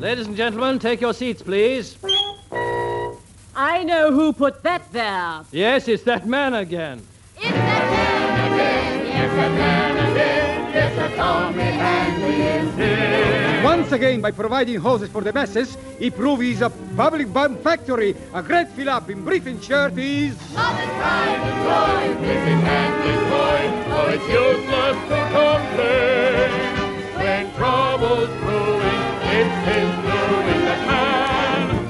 Ladies and gentlemen, take your seats, please. I know who put that there. Yes, it's that man again. It's that man again. Yes, that man again. Yes, that Tommy Handy is here. Once again, by providing hoses for the masses, he proves he's a public bomb factory. A great fill-up in brief and shirt is... Mother's private toy. This is Handy's boy. Oh, it's useless to complain. When trouble's brewing, it's his doing.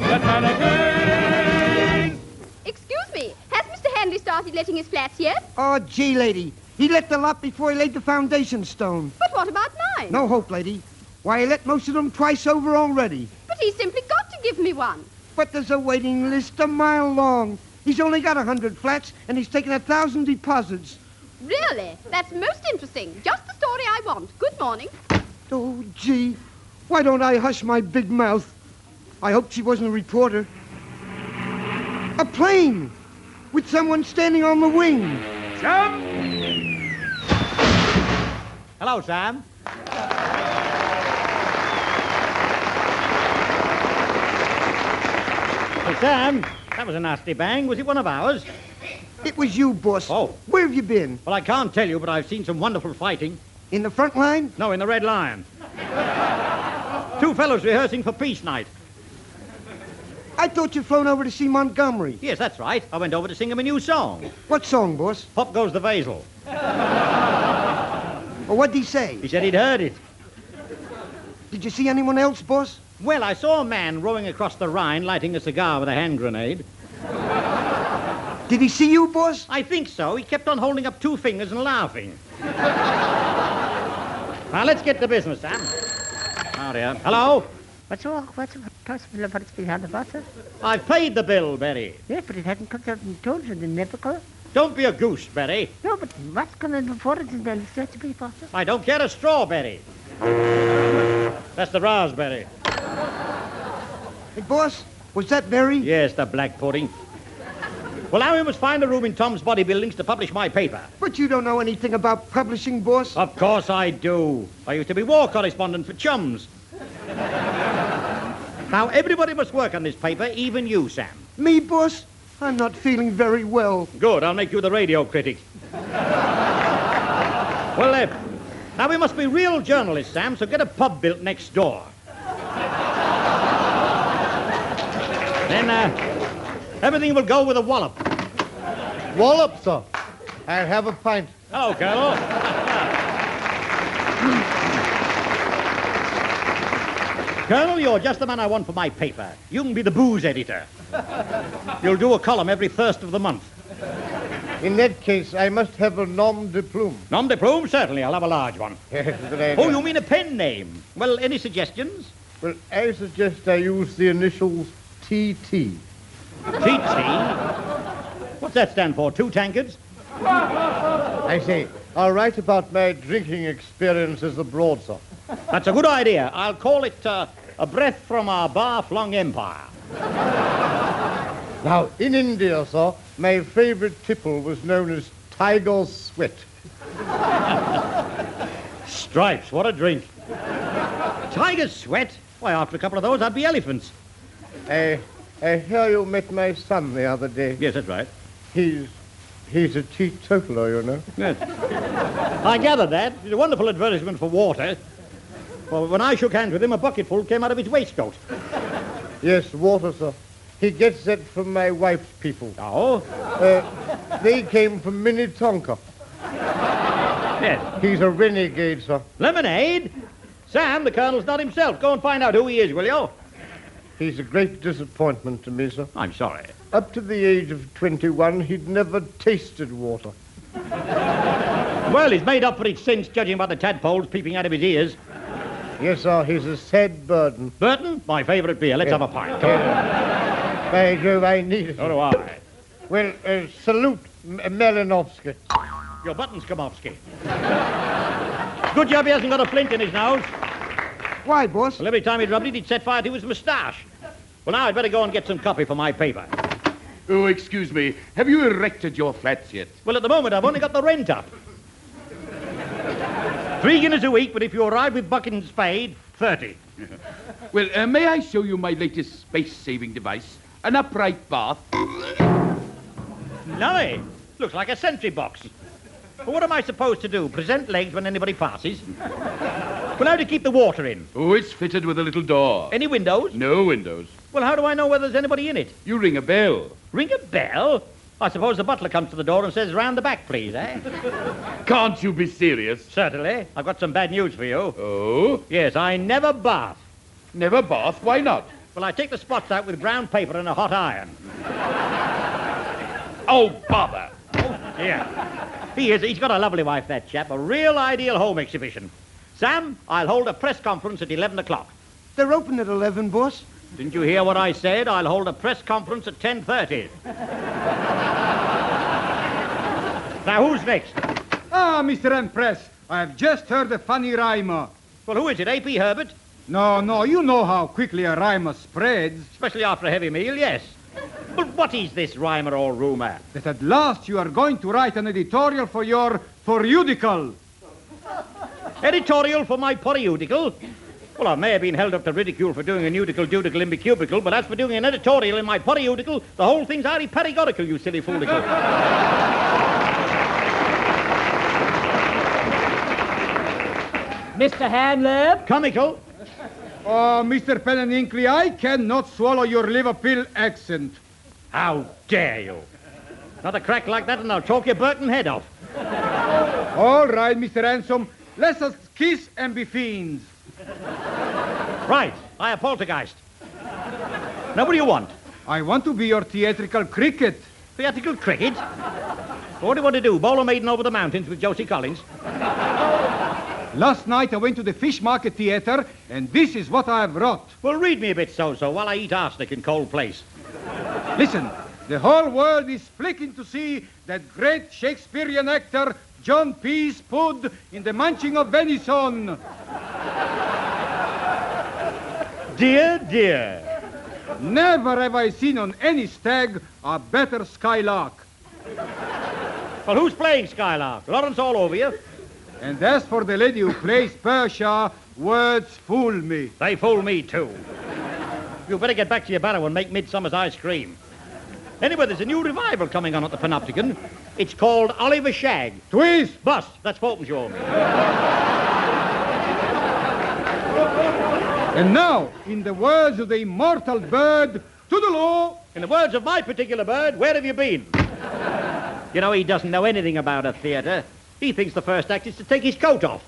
That man again. Excuse me, has Mr. Handy started letting his flats yet? Oh, gee, lady. He let the lot before he laid the foundation stone. But what about mine? No hope, lady. Why, he let most of them twice over already. But he's simply got to give me one. But there's a waiting list a mile long. He's only got 100 flats, and he's taken 1,000 deposits. Really? That's most interesting. Just the story I want. Good morning. Oh, gee. Why don't I hush my big mouth? I hoped she wasn't a reporter. A plane! With someone standing on the wing. Sam? Hello, Sam. Hey, Sam, that was a nasty bang. Was it one of ours? It was you, boss. Oh. Where have you been? Well, I can't tell you, but I've seen some wonderful fighting. In the front line? No, in the Red Lion. Two fellows rehearsing for Peace Night. I thought you'd flown over to see Montgomery. Yes, that's right. I went over to sing him a new song. What song, boss? Pop Goes the Vasil. Or what'd he say? He said he'd heard it. Did you see anyone else, boss? Well, I saw a man rowing across the Rhine lighting a cigar with a hand grenade. Did he see you, boss? I think so. He kept on holding up two fingers and laughing. Now, let's get to business, Sam. Oh, dear. Hello? What's possible about it behind the butter? I've paid the bill, Berry. Yes, but it hadn't come out and told you the never go. Don't be a goose, Berry. No, but what's going on before it and then it's to be butter? I don't care a strawberry. That's the raspberry. Hey, boss, was that Berry? Yes, the black pudding. Well, now we must find a room in Tom's Body Buildings to publish my paper. But you don't know anything about publishing, boss. Of course I do. I used to be war correspondent for Chums. Now, everybody must work on this paper, even you, Sam. Me, boss? I'm not feeling very well. Good, I'll make you the radio critic. Well, now we must be real journalists, Sam, so get a pub built next door. Then, everything will go with a wallop. Wallop, sir. I'll have a pint. Hello, Colonel. Colonel, you're just the man I want for my paper. You can be the booze editor. You'll do a column every first of the month. In that case, I must have a nom de plume. Nom de plume? Certainly. I'll have a large one. Yes, good idea. Oh, you mean a pen name? Well, any suggestions? Well, I suggest I use the initials TT. TT? What's that stand for? Two tankards? I say, I'll write about my drinking experiences abroad, sir. That's a good idea. I'll call it A Breath from Our Bar-Flung Empire. Now, in India, sir, my favorite tipple was known as Tiger Sweat. Stripes, what a drink. Tiger Sweat? Why, after a couple of those, I'd be elephants. I hear you met my son the other day. Yes, that's right. He's a teetotaler, you know. Yes. I gathered that. It's a wonderful advertisement for water. Well, when I shook hands with him, a bucketful came out of his waistcoat. Yes, water, sir. He gets that from my wife's people. Oh? They came from Minnetonka. Yes. He's a renegade, sir. Lemonade? Sam, the Colonel's not himself. Go and find out who he is, will you? He's a great disappointment to me, sir. I'm sorry. Up to the age of 21, he'd never tasted water. Well, he's made up for it since, judging by the tadpoles peeping out of his ears. Yes, sir, he's a sad burden. Burton, my favourite beer. Let's have a pint. Come on. By Jove, I need it. So do I. Well, salute Malinovsky. Your buttons come off, Ski. Good job he hasn't got a flint in his nose. Why, boss? Well, every time he rubbed it, he'd set fire to his moustache. Well, now I'd better go and get some copy for my paper. Oh, excuse me. Have you erected your flats yet? Well, at the moment, I've only got the rent up. 3 guineas a week, but if you arrive with bucket and spade, 30. Well, may I show you my latest space-saving device? An upright bath. No, looks like a sentry box. Well, what am I supposed to do? Present legs when anybody passes? Well, how to keep the water in? Oh, it's fitted with a little door. Any windows? No windows. Well, how do I know whether there's anybody in it? You ring a bell. Ring a bell? I suppose the butler comes to the door and says, round the back, please, eh? Can't you be serious? Certainly. I've got some bad news for you. Oh? Yes, I never bath. Never bath? Why not? Well, I take the spots out with brown paper and a hot iron. Oh, bother. Yeah. He's got a lovely wife, that chap. A real ideal home exhibition. Sam, I'll hold a press conference at 11 o'clock. They're open at 11, boss. Didn't you hear what I said? I'll hold a press conference at 10:30. Now, who's next? Ah, Mr. Empress, I have just heard a funny rhyme. Well, who is it? A.P. Herbert? No, you know how quickly a rhyme spreads. Especially after a heavy meal, yes. But what is this rhymer or rumour? That at last you are going to write an editorial for your periodical. Editorial for my periodical? Well, I may have been held up to ridicule for doing a nudical, dudical, imbicubical, but as for doing an editorial in my periodical, the whole thing's highly perigodical, you silly foolical. Mr. Hanley? Comical? Oh, Mr. Pen and Inkley, I cannot swallow your Liverpool accent. How dare you? Not a crack like that and I'll talk your Burton head off. All right, Mr. Ransom, let us kiss and be fiends. Right, I have poltergeist. Now, what do you want? I want to be your theatrical cricket. Theatrical cricket? What do you want to do, bowl a maiden over the mountains with Josie Collins? Last night I went to the Fish Market Theatre, and this is what I have wrought. Well, read me a bit so-so while I eat arsenic in cold place. Listen, the whole world is flicking to see that great Shakespearean actor John P. Spud in the munching of venison. Dear, dear. Never have I seen on any stag a better skylark. Well, who's playing Skylark? Lawrence all over you? And as for the lady who plays Persia, words fool me. They fool me, too. You better get back to your barrow and make Midsummer's ice cream. Anyway, there's a new revival coming on at the Panopticon. It's called Oliver Shag. Twist! Bust. That's Fulton's you owe me. And now, in the words of the immortal bird, Toodaloo! In the words of my particular bird, where have you been? You know, he doesn't know anything about a theatre. He thinks the first act is to take his coat off.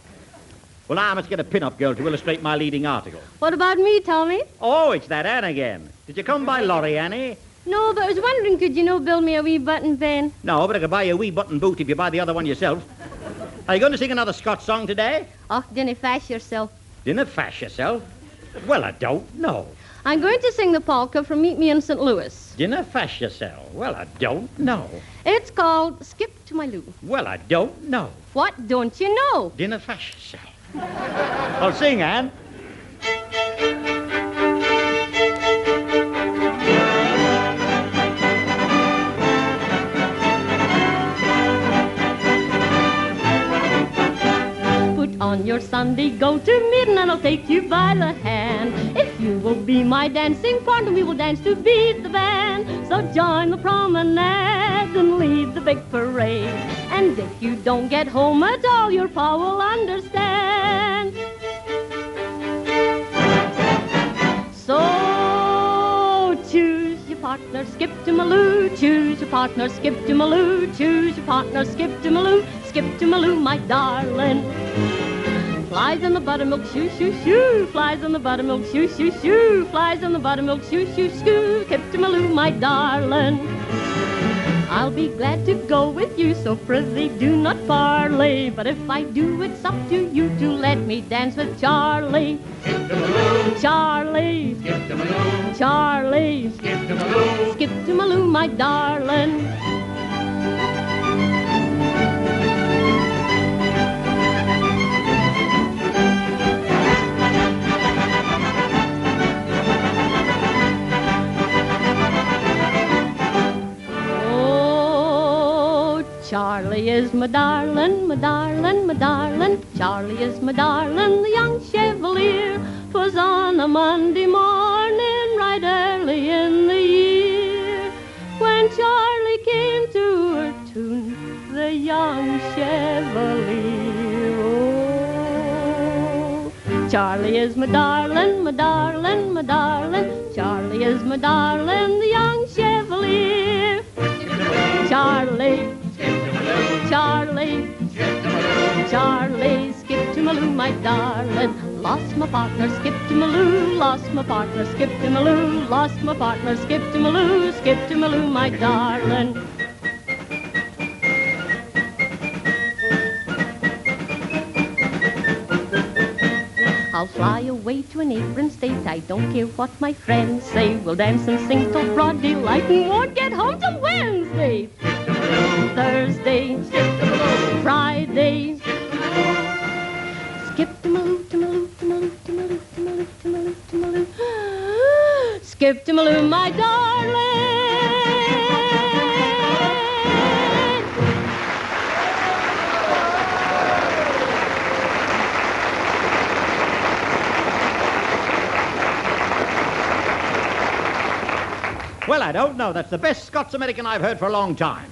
Well, now I must get a pin-up girl to illustrate my leading article. What about me, Tommy? Oh, it's that Anne again. Did you come by lorry, Annie? No, but I was wondering, could you build me a wee button pen? No, but I could buy you a wee button boot if you buy the other one yourself. Are you going to sing another Scotch song today? Oh, dinna fash yourself. Dinna fash yourself? Well, I don't know. I'm going to sing the polka from Meet Me in St. Louis. Dinna fash yourself? Well, I don't know. It's called Skip to My Lou. Well, I don't know. What don't you know? Dinna fash yourself. I'll sing, Anne. Put on your Sunday, go to meeting, and I'll take you by the hand. If you will be my dancing partner, we will dance to beat the band. So join the promenade and lead the big parade. And if you don't get home at all, your pa will understand. So choose your partner, skip to Maloo. Choose your partner, skip to Maloo. Choose your partner, skip to Maloo. Skip to Maloo, my darling. Flies in the buttermilk, shoo, shoo, shoo. Flies in the buttermilk, shoo, shoo, shoo. Flies in the buttermilk, shoo, shoo, shoo. Skip to Maloo, my darling. I'll be glad to go with you, so prithee do not parley. But if I do, it's up to you to let me dance with Charlie. Skip to Maloo. Charlie. Skip to Maloo. Charlie. Skip to Maloo. Skip to Maloo, my darling. Charlie is my darling, my darling, my darling. Charlie is my darling, the young chevalier. 'Twas on a Monday morning, right early in the year, when Charlie came to her tune, the young chevalier. Oh, Charlie is my darling, my darling, my darling. Charlie is my darling, the young chevalier. Charlie, Charlie, Charlie, skip to Maloo, my darling. Lost my partner, skip to Maloo. Lost my partner, skip to Maloo. Lost my partner, skip to Maloo. Skip to Maloo, my darling. I'll fly away to a neighboring state. I don't care what my friends say. We'll dance and sing till broad daylight and won't get home till Wednesday. Thursday, Friday. Skip to Maloo, to Maloo, to Maloo, to Maloo, to Maloo, to Maloo, to Maloo. Skip to Maloo, my darling. Well, I don't know. That's the best Scots-American I've heard for a long time.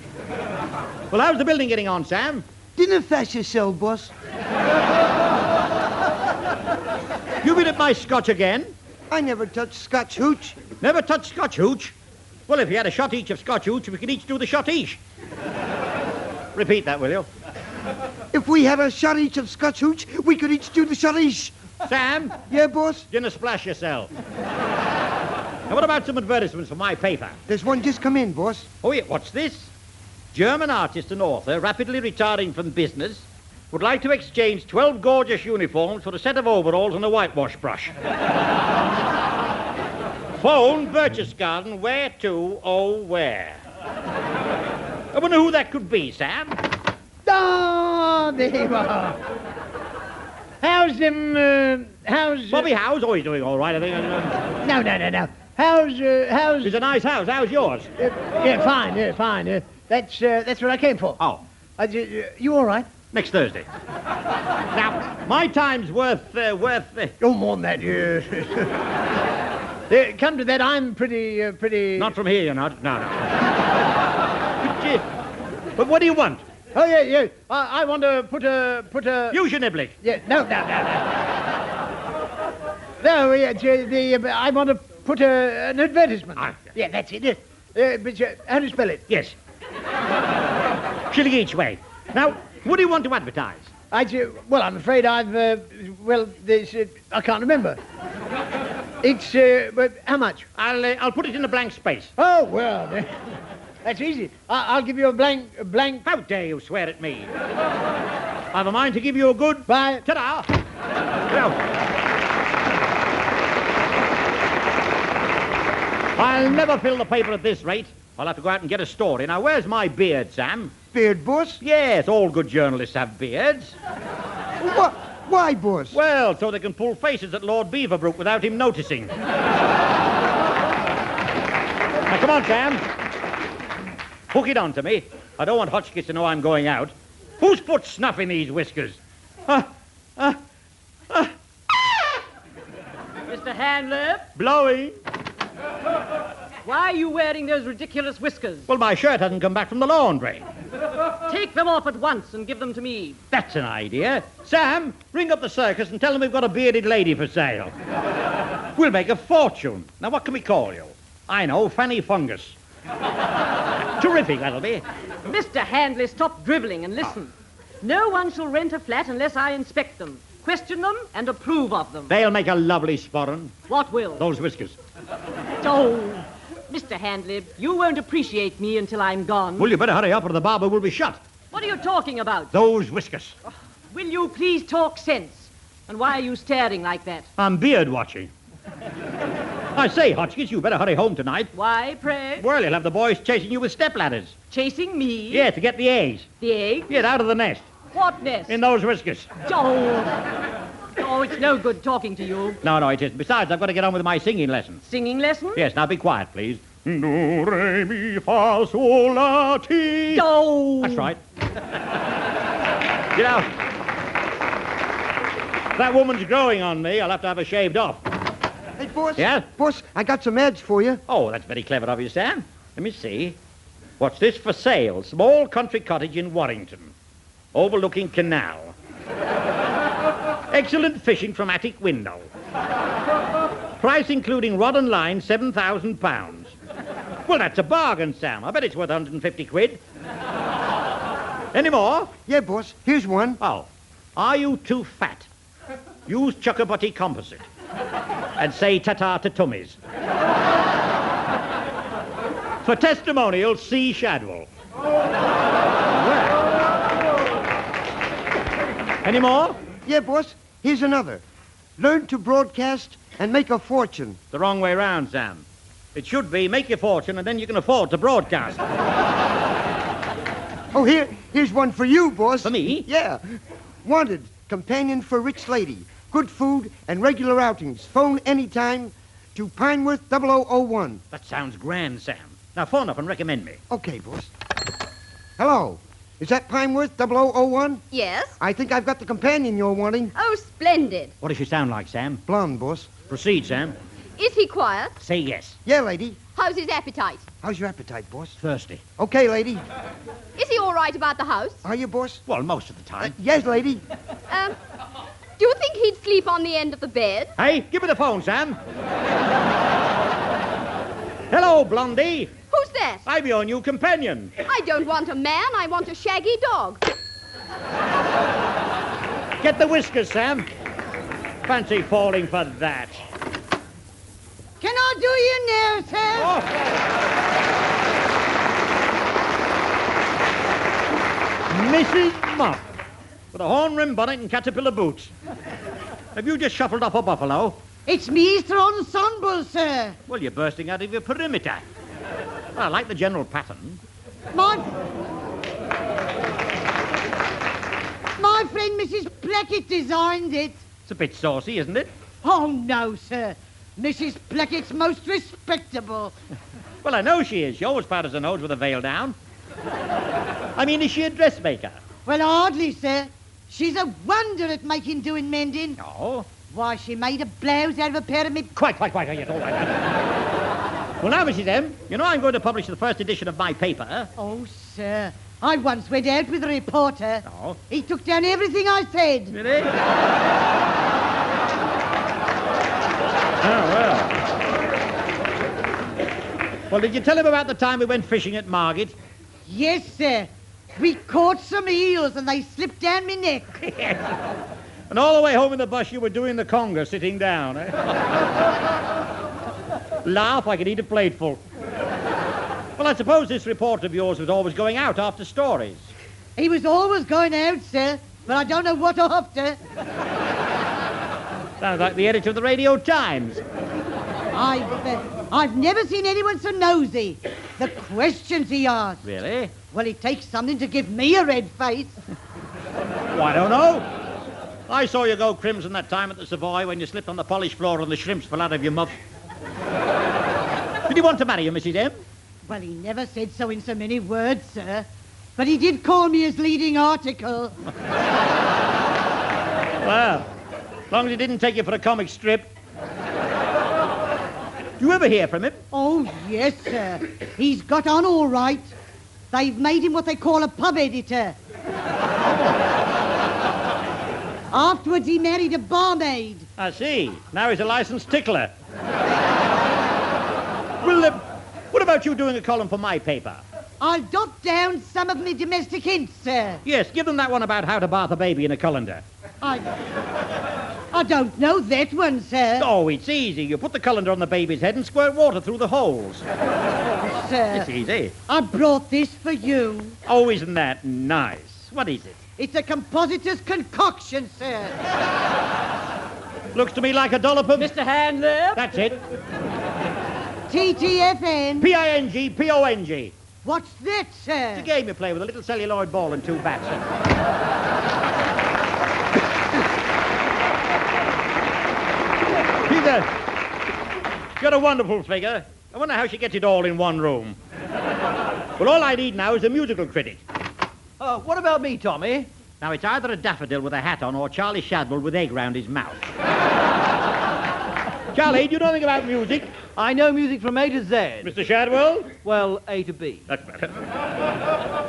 Well, how's the building getting on, Sam? Didn't fash yourself, boss. You been at my Scotch again? I never touched Scotch hooch. Never touched Scotch hooch? Well, if you had a shot each of Scotch hooch, we could each do the shot each. Repeat that, will you? If we had a shot each of Scotch hooch, we could each do the shot each. Sam? Yeah, boss? You're gonna splash yourself. Now, what about some advertisements for my paper? There's one just come in, boss. Oh, yeah, what's this? German artist and author, rapidly retiring from business, would like to exchange 12 gorgeous uniforms for a set of overalls and a whitewash brush. Phone, Berchtesgaden, where to, oh, where? I wonder who that could be, Sam. Oh, there you are. How's Bobby Howe's always doing all right, I think. No. How's... It's a nice house. How's yours? Yeah, fine. That's what I came for. Oh. You all right? Next Thursday. Now, my time's worth... Oh, more than that, yeah. Come to that, I'm pretty... Not from here, you're not. No. But what do you want? Oh, yeah. I want to put a... Use your niblick. Yeah, no. No, I want to put an advertisement. Yeah, that's it. But how do you spell it? Yes. Shilling each way. Now, what do you want to advertise? Well, I'm afraid I've... I can't remember. It's... but how much? I'll put it in a blank space. Oh, well, that's easy. I'll give you a blank... How dare you swear at me? I've a mind to give you a good... Bye. Ta-da! Now, I'll never fill the paper at this rate. I'll have to go out and get a story. Now, where's my beard, Sam? Beard, boss? Yes, all good journalists have beards. What? Why, boss? Well, so they can pull faces at Lord Beaverbrook without him noticing. Now, come on, Sam. Hook it on to me. I don't want Hotchkiss to know I'm going out. Who's put snuff in these whiskers? Mr. Handler, Blowing. why are you wearing those ridiculous whiskers? Well, my shirt hasn't come back from the laundry. Take them off at once and give them to me. That's an idea. Sam, ring up the circus and tell them we've got a bearded lady for sale. We'll make a fortune. Now, what can we call you? I know, Fanny Fungus. Terrific, that'll be. Mr. Handley, stop drivelling and listen. No one shall rent a flat unless I inspect them, question them, and approve of them. They'll make a lovely sporran. What will? Those whiskers. Oh, Mr. Handley, you won't appreciate me until I'm gone. Well, you better hurry up or the barber will be shut. What are you talking about? Those whiskers. Will you please talk sense? And why are you staring like that? I'm beard watching. I say, Hotchkiss, you better hurry home tonight. Why, pray? Well, you'll have the boys chasing you with stepladders. Chasing me? Yeah, to get the eggs. The egg? Get out of the nest. What nest? In those whiskers. Oh, it's no good talking to you. No, it isn't. Besides, I've got to get on with my singing lesson. Singing lesson? Yes, now be quiet, please. Do, re, mi, fa, sol, la, ti. Oh! That's right. You know, that woman's growing on me. I'll have to have her shaved off. Hey, boss. Yeah? Boss, I got some ads for you. Oh, that's very clever of you, Sam. Let me see. What's this for sale? Small country cottage in Warrington. Overlooking canal. Excellent fishing from attic window. Price including rod and line, £7,000. Well, that's a bargain, Sam. I bet it's worth 150 quid. Any more? Yeah, boss. Here's one. Oh. Are you too fat? Use Chuckabutty Composite. And say ta-ta to tummies. For testimonials, see Shadwell. Any more? Yeah, boss. Here's another. Learn to broadcast and make a fortune. The wrong way round, Sam. It should be make your fortune and then you can afford to broadcast. Oh, here's one for you, boss. For me? Yeah. Wanted, companion for rich lady. Good food and regular outings. Phone anytime to Pineworth 0001. That sounds grand, Sam. Now phone up and recommend me. Okay, boss. Hello. Is that Pineworth 0001? Yes? I think I've got the companion you're wanting. Oh, splendid. What does she sound like, Sam? Blonde, boss. Proceed, Sam. Is he quiet? Say yes. Yeah, lady. How's his appetite? How's your appetite, boss? Thirsty. Okay, lady. Is he all right about the house? Are you, boss? Well, most of the time. Yes, lady. Do you think he'd sleep on the end of the bed? Hey, give me the phone, Sam. Hello, Blondie. Who's that? I'm your new companion. I don't want a man, I want a shaggy dog. Get the whiskers, Sam. Fancy falling for that. Can I do you now, sir? Mrs. Muff, with a horn-rimmed bonnet and caterpillar boots. Have you just shuffled off a buffalo? It's me, Mr. Ensemble, sir. Well, you're bursting out of your perimeter. Well, I like the general pattern. My friend Mrs. Plackett designed it. It's a bit saucy, isn't it? Oh, no, sir. Mrs. Plackett's most respectable. Well, I know she is. She always powders her nose with a veil down. I mean, is she a dressmaker? Well, hardly, sir. She's a wonder at making, doing, mending. Oh? Why, she made a blouse out of a pair of me... Quite, yes, all right. Well, now, Mrs. M, you know I'm going to publish the first edition of my paper. Oh, sir. I once went out with a reporter. Oh? He took down everything I said. Did he? Oh, well. Well, did you tell him about the time we went fishing at Margate? Yes, sir. We caught some eels and they slipped down my neck. And all the way home in the bus you were doing the conga sitting down, eh? Laugh, I could eat a plateful. Well, I suppose this reporter of yours was always going out after stories. He was always going out, sir, but I don't know what after. Sounds like the editor of the Radio Times. I've never seen anyone so nosy. The questions he asks. Really? Well, it takes something to give me a red face. Oh, I don't know. I saw you go crimson that time at the Savoy when you slipped on the polished floor and the shrimps fell out of your muff. Did he want to marry you, Mrs. M? Well, he never said so in so many words, sir. But he did call me his leading article. Well, as long as he didn't take you for a comic strip. Do you ever hear from him? Oh, yes, sir. He's got on all right. They've made him what they call a pub editor. Afterwards, he married a barmaid. I see. Now he's a licensed tickler. Well, what about you doing a column for my paper? I'll jot down some of my domestic hints, sir. Yes, give them that one about how to bath a baby in a colander. I don't know that one, sir. Oh, it's easy. You put the colander on the baby's head and squirt water through the holes. Oh, sir. It's easy. I brought this for you. Oh, isn't that nice? What is it? It's a compositor's concoction, sir. Looks to me like a dollop of... Mr. Handler? That's it. TTFN. P-I-N-G-P-O-N-G. What's that, sir? It's a game you play with a little celluloid ball and two bats. She's got a wonderful figure. I wonder how she gets it all in one room. Well, all I need now is a musical critic. What about me, Tommy? Now, it's either a daffodil with a hat on or Charlie Shadwell with egg round his mouth. Charlie, do you know anything about music? I know music from A to Z. Mr. Shadwell? Well, A to B. That's better.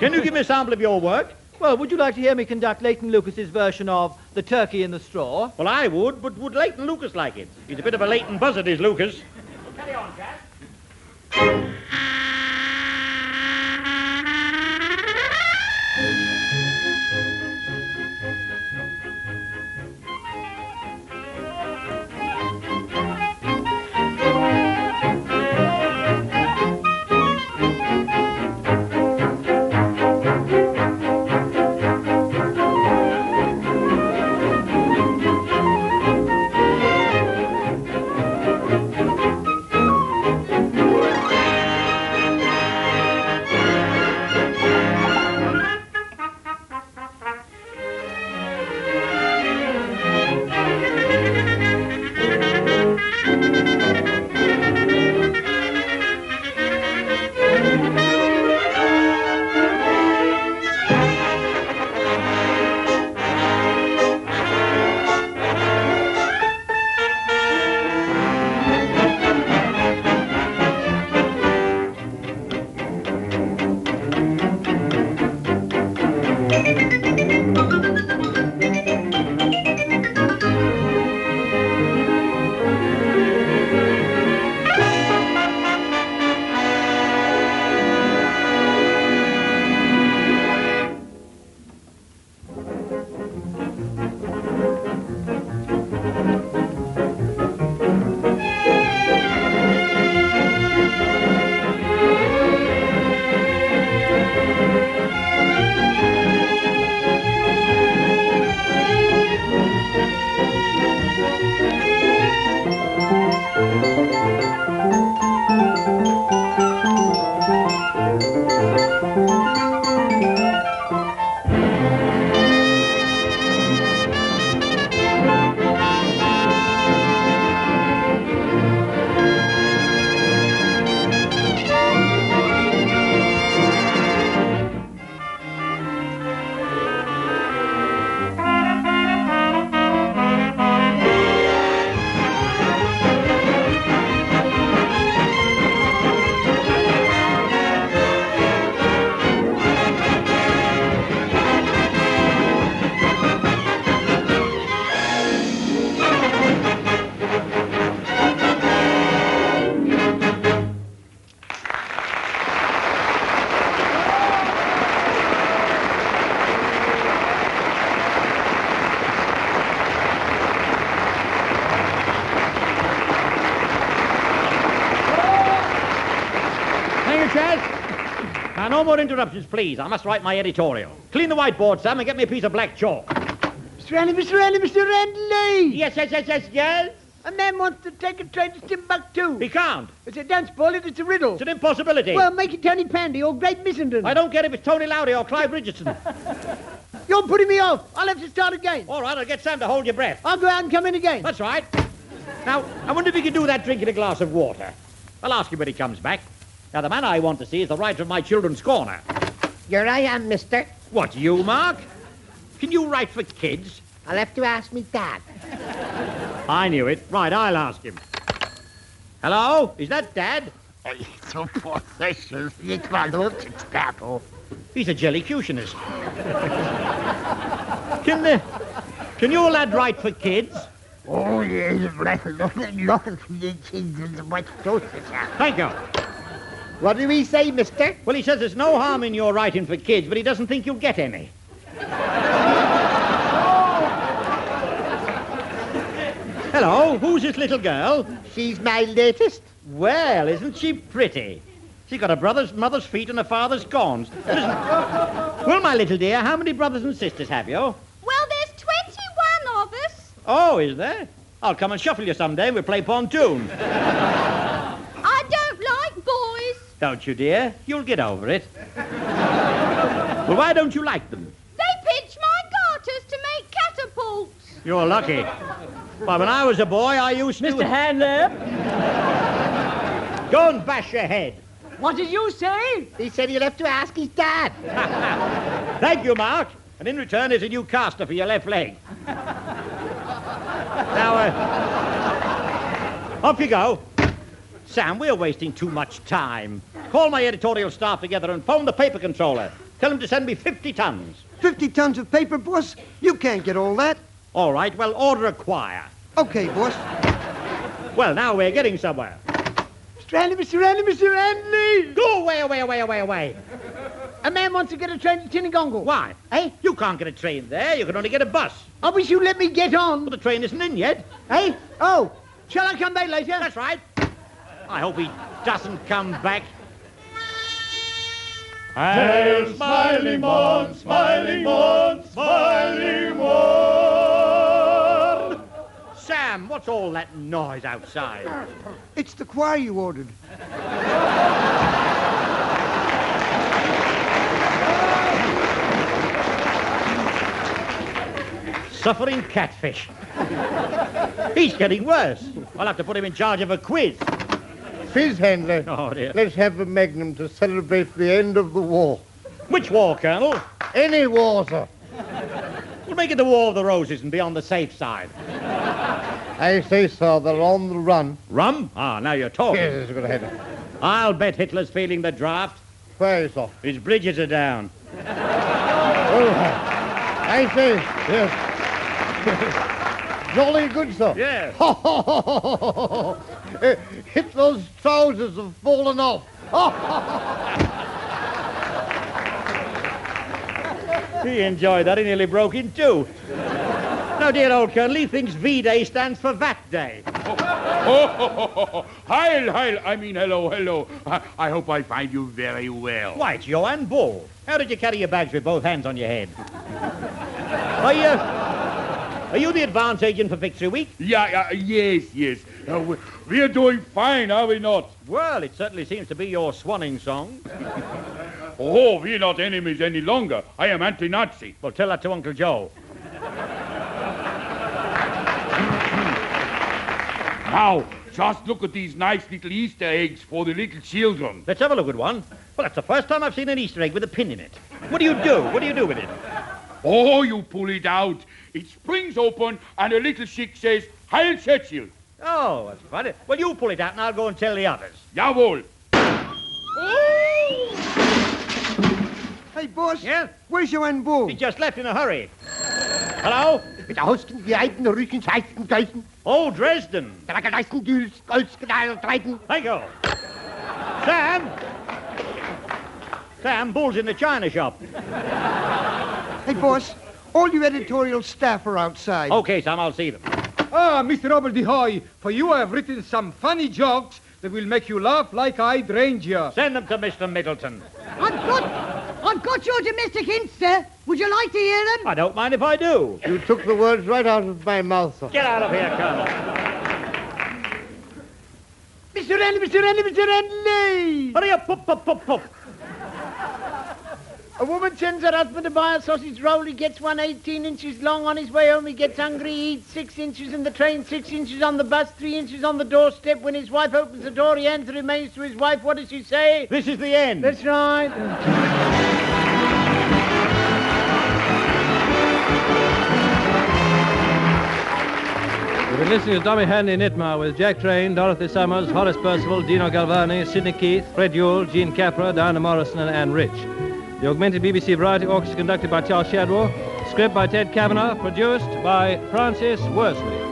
Can you give me a sample of your work? Well, would you like to hear me conduct Leighton Lucas's version of The Turkey in the Straw? Well, I would, but would Leighton Lucas like it? He's a bit of a Leighton buzzard, is Lucas. Carry on, Jack. Now, no more interruptions, please. I must write my editorial. Clean the whiteboard, Sam, and get me a piece of black chalk. Mr. Randy, Mr. Randy, Mr. Randy! Yes. A man wants to take a train to Timbuktu. He can't. I said, don't spoil it, it's a riddle. It's an impossibility. Well, make it Tony Pandy or Great Missenden. I don't care if it's Tony Lowry or Clive Richardson. You're putting me off. I'll have to start again. All right, I'll get Sam to hold your breath. I'll go out and come in again. That's right. Now, I wonder if he can do that drinking a glass of water. I'll ask him when he comes back. Now, the man I want to see is the writer of my children's corner. Here I am, mister. What, you, Mark? Can you write for kids? I'll have to ask me dad. I knew it. Right, I'll ask him. Hello? Is that Dad? So possessions, it's my lordship's battle. He's a jellycutionist. Can your lad write for kids? Oh, yes, lots of kids and much closer, sir. Thank you. What do we say, mister? Well, he says there's no harm in your writing for kids, but he doesn't think you'll get any. Hello, who's this little girl? She's my latest. Well, isn't she pretty? She's got a mother's feet and a father's corns. Well, my little dear, how many brothers and sisters have you? Well, there's 21 of us. Oh, is there? I'll come and shuffle you someday and we'll play pontoon. I don't like boys. Don't you, dear? You'll get over it. Well, why don't you like them? They pitch my garters to make catapults. You're lucky. Why, when I was a boy, I used to... Mr. Handler? Go and bash your head. What did you say? He said he'll have to ask his dad. Thank you, Mark. And in return, there's a new caster for your left leg. Now, off you go. Sam, we're wasting too much time. Call my editorial staff together and phone the paper controller. Tell him to send me 50 tons. 50 tons of paper, boss? You can't get all that. All right, well, order a choir. Okay, boss. Well, now we're getting somewhere. Mr. Hanley, Mr. Hanley, Mr. Hanley! Go away. A man wants to get a train to Tinnegongle. Why? Eh? You can't get a train there. You can only get a bus. I wish you'd let me get on. But the train isn't in yet. Eh? Oh, shall I come back later? That's right. I hope he doesn't come back. Hail, smiling mon, smiling mon, smiling mon. Sam, what's all that noise outside? It's the choir you ordered. Suffering catfish. He's getting worse. I'll have to put him in charge of a quiz. Fizz, Handler. Oh, dear. Let's have a magnum to celebrate the end of the war. Which war, Colonel? Any war, sir. We'll make it the War of the Roses and be on the safe side. I say, sir, they're on the run. Rum? Ah, now you're talking. Yes, go ahead. I'll bet Hitler's feeling the draft. Where is off? His bridges are down. Oh, I say, yes. Jolly good, sir. Yes. Hitler's trousers have fallen off. He enjoyed that. He nearly broke in two. Now, dear old Colonel, he thinks V-Day stands for VAT Day. Heil, hello. I hope I find you very well. Why, it's Johann Bull. How did you carry your bags with both hands on your head? Are you the advance agent for Victory Week? Yes. We're doing fine, are we not? Well, it certainly seems to be your swanning song. Oh, we're not enemies any longer. I am anti-Nazi. Well, tell that to Uncle Joe. Now, just look at these nice little Easter eggs for the little children. Let's have a look at one. Well, that's the first time I've seen an Easter egg with a pin in it. What do you do? What do you do with it? Oh, you pull it out. It springs open, and a little chick says, Heil Churchill. Oh, that's funny. Well, you pull it out, and I'll go and tell the others. Jawohl. Hey, boss. Yeah? Where's Johann Bull? He just left in a hurry. Hello? Mit Austen, die alten Rücken, Scheißen, Geißen. Oh, Dresden. Der Geißen, Düls, Goldskedal, Treiten. Thank you. Sam? Sam, Bull's in the china shop. Hey, boss. All your editorial staff are outside. Okay, Sam, I'll see them. Ah, Mr. Robert DeHoy, for you I have written some funny jokes that will make you laugh like hydrangea. Send them to Mr. Middleton. I've got your domestic hints, sir. Would you like to hear them? I don't mind if I do. You took the words right out of my mouth, sir. Get out of here, Colonel. Mr. Hanley, Mr. Hanley, Mr. Hanley! Hurry up, pop. A woman sends her husband to buy a sausage roll. He gets one 18 inches long. On his way home, he gets hungry. He eats 6 inches in the train, 6 inches on the bus, 3 inches on the doorstep. When his wife opens the door, he hands the remains to his wife. What does she say? This is the end. That's right. You've been listening to Tommy Hanley in ITMA with Jack Train, Dorothy Summers, Horace Percival, Dino Galvani, Sidney Keith, Fred Ewell, Gene Capra, Diana Morrison, and Anne Rich. The Augmented BBC Variety Orchestra conducted by Charles Shadwell. Script by Ted Kavanagh. Produced by Francis Worsley.